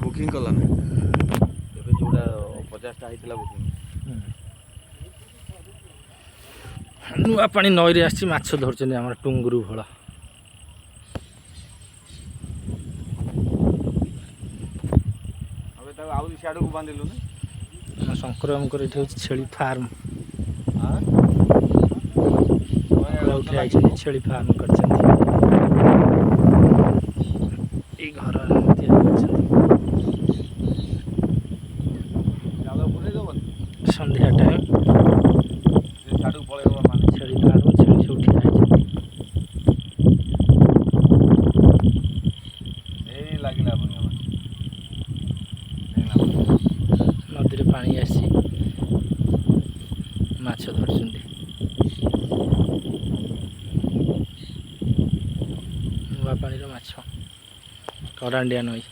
Booking कला ना ଏବେ ଯୋଉଟା 50ଟା ହେଇଥିଲା ବୁକିଂ। ନୂଆ ପାଣି ନଈରେ ଆସିଛି, ମାଛ ଧରୁଛନ୍ତି ଆମର ଟୁଙ୍ଗୁରୁ ଭଳ। ଏବେ ତାକୁ ଆହୁରି ସିଆଡ଼କୁ ବାନ୍ଧିଲୁନି। ଆମ ଶଙ୍କର ବାବୁଙ୍କର ଏଠି ହେଉଛି ଛେଳି ଫାର୍ମ। ଶଙ୍କର ବାବୁ ଠିଆ ହେଇଛନ୍ତି, ଛେଳି ଫାର୍ମ କରିଛନ୍ତି। ଏଇ ଘର ତିଆରି କରିଛନ୍ତି। ସନ୍ଧ୍ୟା ଟାଇମ୍ ସିଆଡ଼କୁ ପଳେଇବ ମାନେ ଛେଳି ଫାର୍ମ, ଛେଳି ସବୁ ଠିଆ ହେଇଛନ୍ତି। ଏଇ ଲାଗିଲା ନଦୀରେ ପାଣି ଆସିଛି, ମାଛ ଧରୁଛନ୍ତି। ନୂଆ ପାଣିର ମାଛ, କରାଣ୍ଡିଆ ନଈ।